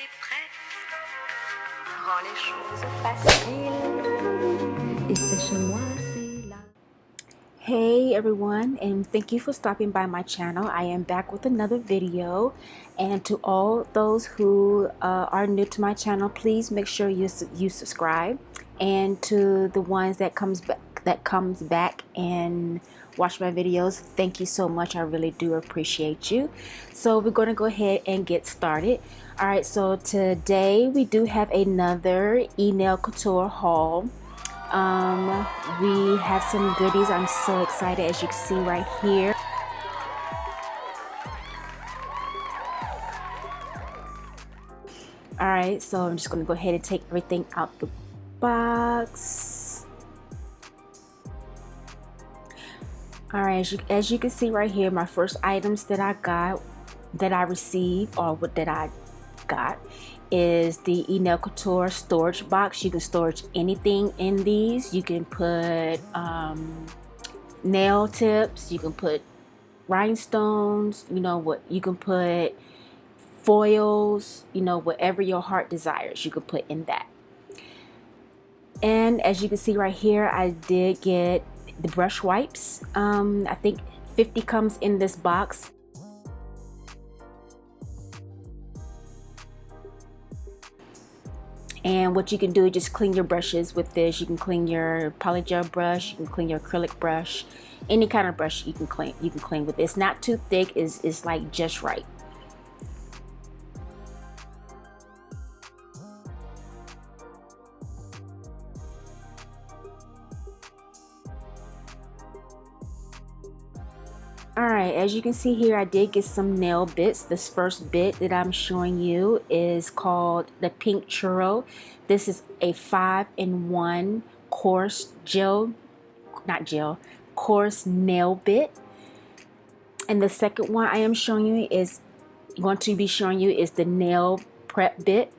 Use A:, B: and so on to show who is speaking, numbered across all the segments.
A: es prête? Rends les choses faciles. Et c'est chez moi, c'est là.
B: Hey everyone, and thank you for stopping by my channel. I am back with another video, and to all those who are new to my channel, please make sure you subscribe, and to the ones that comes back and watch my videos, thank you so much. I really do appreciate you. So we're going to go ahead and get started. All right, so today we do have another Enail Couture haul. We have some goodies. I'm so excited, as you can see right here. All right, so I'm just going to go ahead and take everything out the box. All right, as you can see right here, my first items that I received, or what that I got, is the Enail Couture storage box. You can store anything in these. You can put nail tips, you can put rhinestones, you can put foils, whatever your heart desires, you can put in that. And as you can see right here, I did get the brush wipes. I think 50 comes in this box. And what you can do is just clean your brushes with this. You can clean your polygel brush, you can clean your acrylic brush, any kind of brush you can clean with this. It's not too thick, it's like just right. Alright, as you can see here, I did get some nail bits. This first bit that I'm showing you is called the Pink Churro. This is a 5-in-1 coarse coarse nail bit. And the second one I am showing you is the nail prep bit.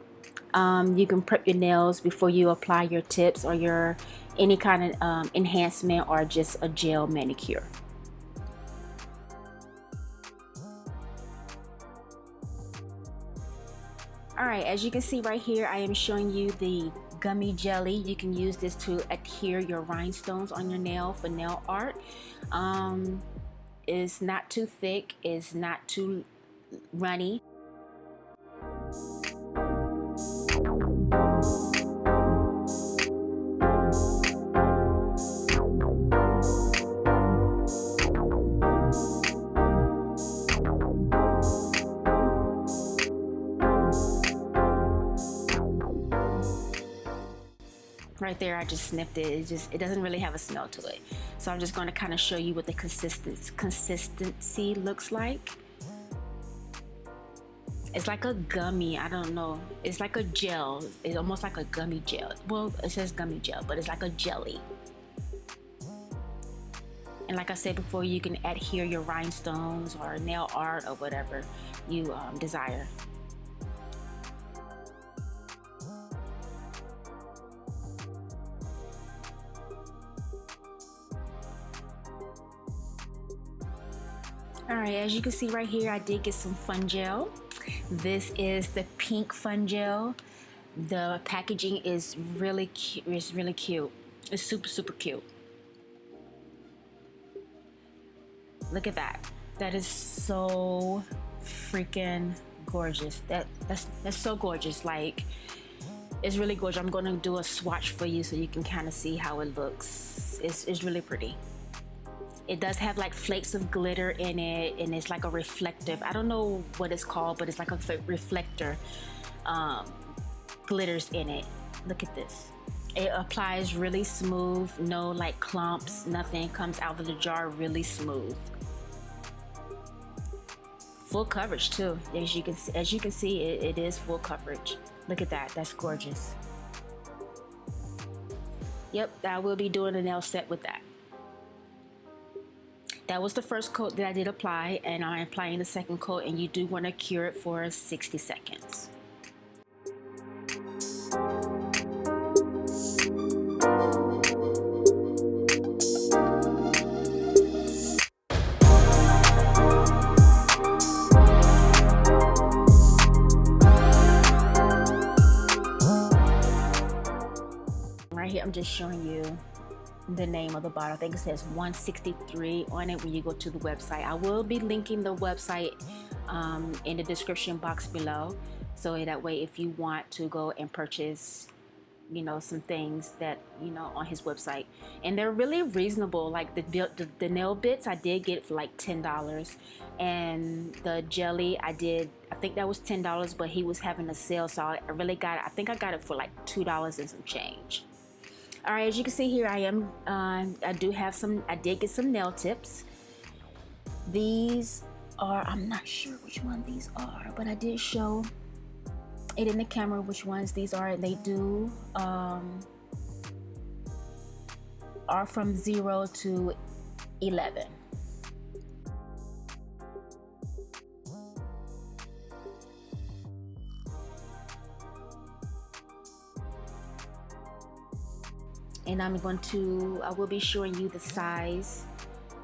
B: You can prep your nails before you apply your tips or your any kind of enhancement or just a gel manicure. Alright, as you can see right here, I am showing you the gummy jelly. You can use this to adhere your rhinestones on your nail for nail art. It's not too thick, it's not too runny. Right there, I just sniffed it. It doesn't really have a smell to it. So I'm just going to kind of show you what the consistency looks like. It's like a gummy. I don't know. It's like a gel. It's almost like a gummy gel. Well, it says gummy gel, but it's like a jelly. And like I said before, you can adhere your rhinestones or nail art or whatever you desire. Alright, as you can see right here, I did get some fun gel. This is the pink fun gel. The packaging is really cute. It's super cute. Look at that. That is so freaking gorgeous. That's so gorgeous. Like, it's really gorgeous. I'm going to do a swatch for you so you can kind of see how it looks. It's really pretty. It does have like flakes of glitter in it, and it's like a reflective. I don't know what it's called, but it's like a reflector. Glitters in it. Look at this. It applies really smooth, no like clumps, nothing. Comes out of the jar really smooth. Full coverage too. As you can see, it is full coverage. Look at that. That's gorgeous. Yep, I will be doing a nail set with that. That was the first coat that I did apply, and I'm applying the second coat, and you do want to cure it for 60 seconds. I'm just showing you the name of the bottle. I think it says 163 on it when you go to the website. I will be linking the website in the description box below, so that way if you want to go and purchase, you know, some things that, you know, on his website, and they're really reasonable. Like the nail bits I did get for like $10, and the jelly I think that was $10, but he was having a sale, so I think I got it for like $2 and some change. All right, as you can see here, I did get some nail tips. These are, I'm not sure which one these are, but I did show it in the camera which ones these are, and they do are from 0 to 11. And I will be showing you the size,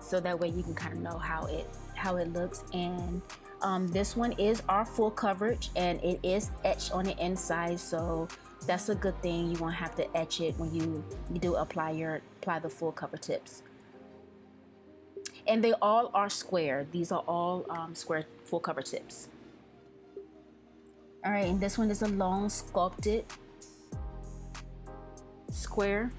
B: so that way you can kind of know how it looks. And this one is our full coverage, and it is etched on the inside, so that's a good thing. You won't have to etch it when you do apply the full cover tips. And they all are square. These are all square full cover tips. All right, and this one is a long sculpted square.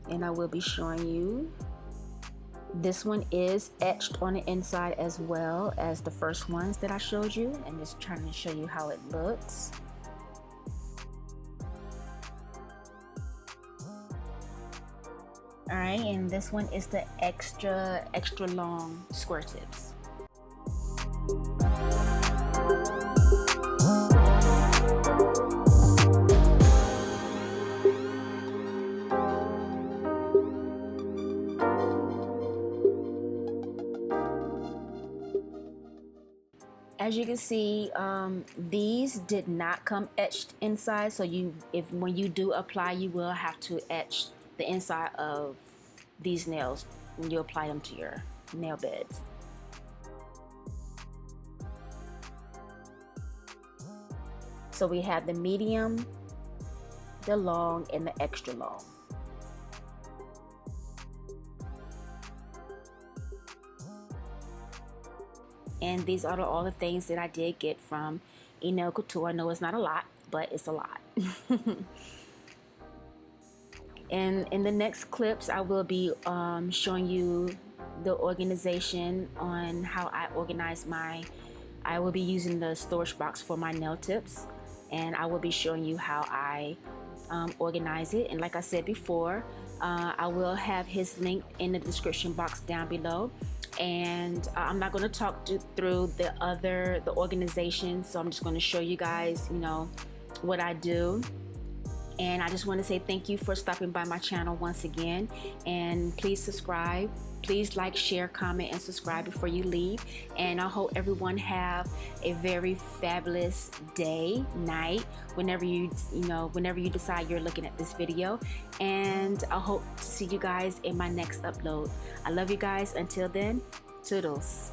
B: And I will be showing you, this one is etched on the inside as well as the first ones that I showed you, and just trying to show you how it looks. All right, and this one is the extra long square tips. As you can see, these did not come etched inside, so when you do apply, you will have to etch the inside of these nails when you apply them to your nail beds. So we have the medium, the long, and the extra long. And these are all the things that I did get from Enail Couture. I know it's not a lot, but it's a lot. And in the next clips, I will be showing you the organization on how I organize I will be using the storage box for my nail tips, and I will be showing you how I organize it. And like I said before, I will have his link in the description box down below. And I'm not going to talk through the organization, so I'm just going to show you guys, you know, what I do. And I just want to say thank you for stopping by my channel once again, and please subscribe. Please like, share, comment, and subscribe before you leave. And I hope everyone have a very fabulous day, night, whenever you decide you're looking at this video. And I hope to see you guys in my next upload. I love you guys. Until then, toodles.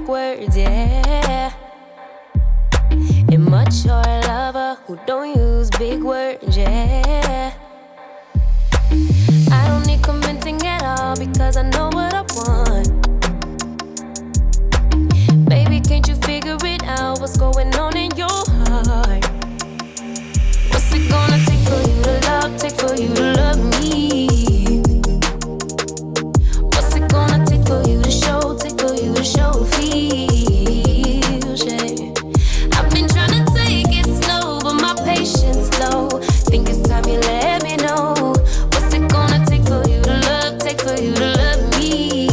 A: backwards, yeah. Immature lover who don't use big words, yeah. I don't need convincing at all because I know what I want. Baby, can't you figure it out? What's going on in your heart? What's it gonna take for you to love, take for you to love me? What's it gonna take for you to show, take for you to show feels, yeah. I've been trying to take it slow, but my patience low. Think it's time you let me know. What's it gonna take for you to love, take for you to love me?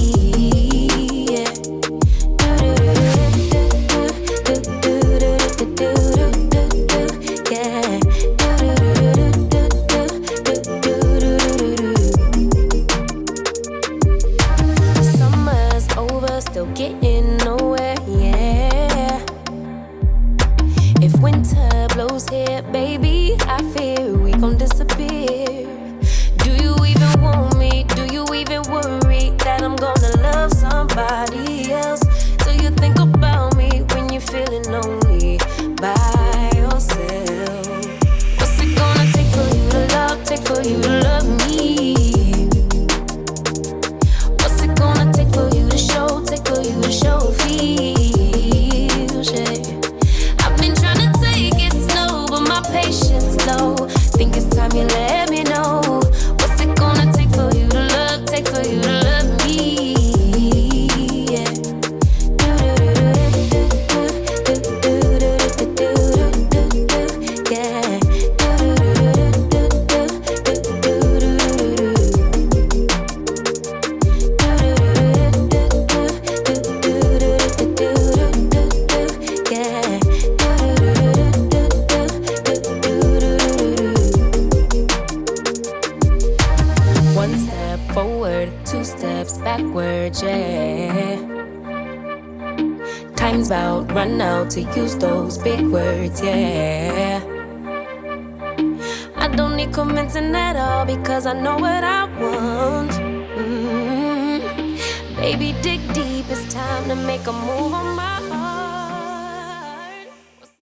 A: Yeah. Summer's over, still getting nowhere, yeah. If winter blows here, baby, I fear we gon' disappear. Do you even want me? Do you even worry that I'm gonna love somebody else? Do you think about me when you're feeling lonely by yourself? What's it gonna take for you to love, take for you to love me? What's it gonna take for you to show, take for you to show feels, yeah. I've been trying to take it slow, but my patience low. Think it's time you let me know. What's it gonna take for you to love, take for you to love me? Yeah. One step forward, two steps backwards, yeah. Time's about run out to use those big words, yeah. I don't need convincing at all because I know what I want. Baby, dig deep, it's time to make a move on my